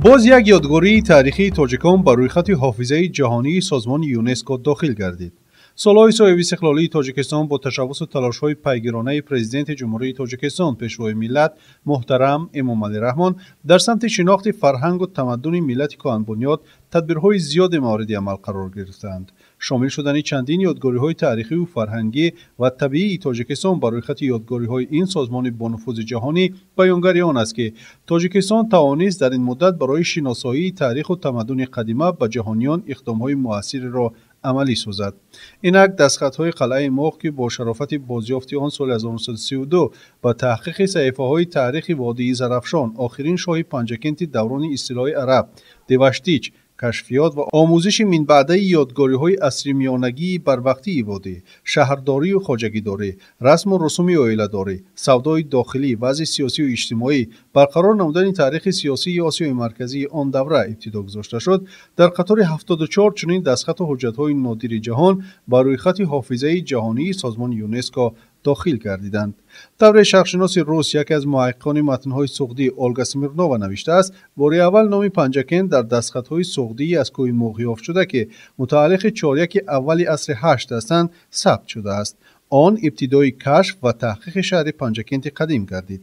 باز یک یادگاری تاریخی تاجیکان بر روی خط حافظه جهانی سازمان یونسکو داخل گردید. سالهای صاحب استقلالی تاجیکستان با تشبث و تلاش‌های پیگیرانه پرزیدنت جمهوری تاجیکستان پیشوای ملت محترم امامعلی رحمان در سمت شناخت فرهنگ و تمدن ملت کهن بنیاد تدبیرهای زیاد مورد عمل قرار گرفتند. شامل شدن چندین یادگاری‌های تاریخی و فرهنگی و طبیعی تاجیکستان بر روی خط یادگاری‌های این سازمان با نفوذ جهانی بیانگر آن است که تاجیکستان توانست در این مدت برای شناسایی تاریخ و تمدن قدیمه به جهانیان اقدام‌های مؤثر را عملی سازد. اینک دستخطهای قلعه مخ که با شرافت بازیافت آن سال 1932 با تحقیق صحیفه‌های تاریخ وادی زرافشان آخرین شاه پنجکنت دوران استیلای عرب دیوشتیچ کشفیات و آموزش من بعده یادگاری‌های عصری میانگی بر وقتی وادی، شهرداری و خواجگیداری، رسم و رسوم عائله‌داری، سودای داخلی، وضع سیاسی و اجتماعی، برقرار نمودن تاریخ سیاسی آسیای مرکزی آن دوره ابتدا گذاشته شد. در قطار 74 چنین دستخط و حجت‌های نادر جهان بر روی خط حافظه جهانی سازمان یونسکو داخل گردیدند. دوره شرقشناس روس یکی از محققان متن‌های سغدی اولگا سمیرنووا نوشته است: بار اول نام پنجکن در دستخط‌های سغدی از کوه مخ یافت شده که متعلق چاریک اول عصر 8 هستند ثبت شده است. آن ابتدای کشف و تحقیق شهر پنجکن قدیم گردید.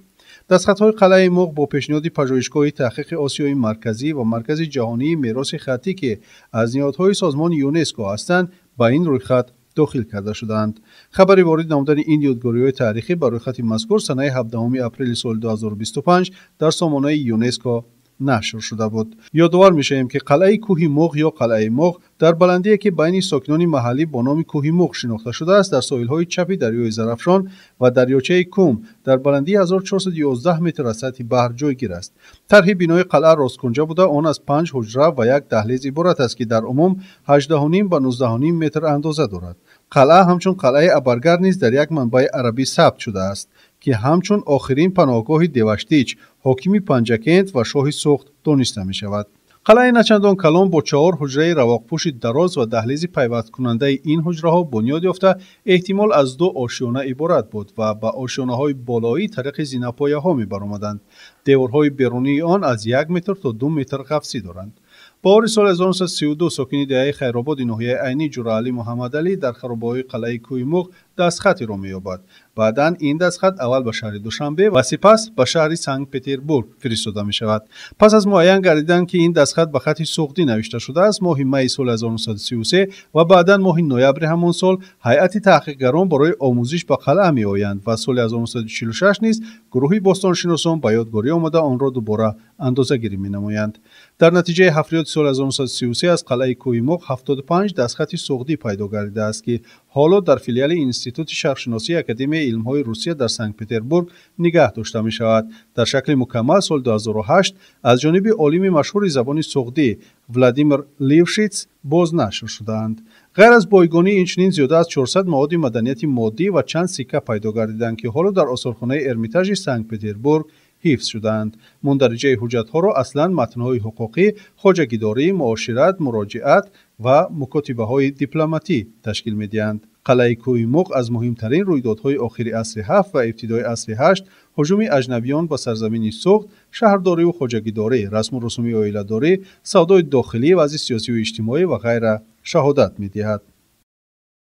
دستخط‌های قلعه مخ با پیشنهاد پژوهشگاه تحقیق آسیای مرکزی و مرکز جهانی میراث خطی که از نهادهای سازمان یونسکو هستند با این رویخط داخل کرده شدند. خبری وارد نمودن این یادگاری‌های تاریخی بر روی خط مذکور سنه 17 اپریل سال 2025 در سامانه یونسکو نشر شده بود. یادآور می‌شویم که قلعه کوه مخ یا قلعه مخ در بلندی که بین ساکنان محلی با نام کوه مخ شناخته شده است در ساحل‌های چپی دریای زرافشان و دریاچه کوم در بلندی 1411 متر از سطح بحر جایگیر است. طرح بنای قلعه راست‌کنجه بوده، آن از 5 حجره و یک دهلیز عبارت است که در عموم 18.5 به 19.5 متر اندازه دارد. قلعه همچون قلعه ابرگرد نیز در یک منبع عربی ثبت شده است که همچون آخرین پناهگاه دیوشتیچ حاکم پنجکند و شاه سوخت دانسته می شود. قلعه نچندان کلان با 4 حجره رواقپوش دراز و دهلیز پیوست کننده این حجره ها بنیاد یافته احتمال از 2 آشیانه عبارت بود و به آشیانه های بالایی طریق زینه‌پایه ها می برآمدند. دیوارهای بیرونی آن از 1 متر تا 2 متر قفسی دارند. بهار سال 1932 ساکن دهه خیرآباد ناحیه عینی جورعلی محمد علی در خرابه‌های قلعه کوه مخ دستخطی را می‌یابد. بعداً این دستخط اول به شهر دوشنبه و سپس به شهر سنت پتربورگ فرستاده می‌شود. پس از معین گردیدن که این دستخط به خط سغدی نوشته شده است، ماه می سال 1933 و بعداً ماه نوامبر همان سال هیئت تحقیقگران برای آموزش به قلعه می‌آیند و سال 1946 نیز گروهی باستانشناسان به یادگاری آمده آن را دوباره اندازه‌گیری می‌نمایند. در نتیجه حفریات سال 1933 از قلعه کوه مخ 75 دستخط سغدی پیدا گردیده است که حالا در فیلیال انستیتوت شرقشناسی اکادمی علم‌های روسیه در سنت پتربورگ نگاه داشته می شود. در شکل مکمل سال 2008 از جانب عالم مشهور زبان سغدی ولادیمیر لیوشیتس بازنشر شدند. غیر از بایگانی این چنین زیاده از 400 مواد مدنیت مادی و چند سکه پیدا گردیدند که حالا در آثارخانه ارمیتاژ سنت پتربورگ حفظ شدند. مندرجه حجت‌ها را اصلاً متن‌های حقوقی، خواجگیداری، معاشرت، مراجعت و مکاتبه‌های دیپلماتی تشکیل می‌دهند. قلعه کوه مخ از مهمترین رویدادهای آخر عصر 7 و ابتدای عصر 8 هجوم اجنبیان به سرزمین سغد، شهرداری و خواجگیداری، رسم و رسوم عائله‌داری، سودای داخلی، وضع سیاسی و اجتماعی و غیره شهادت می‌دهد.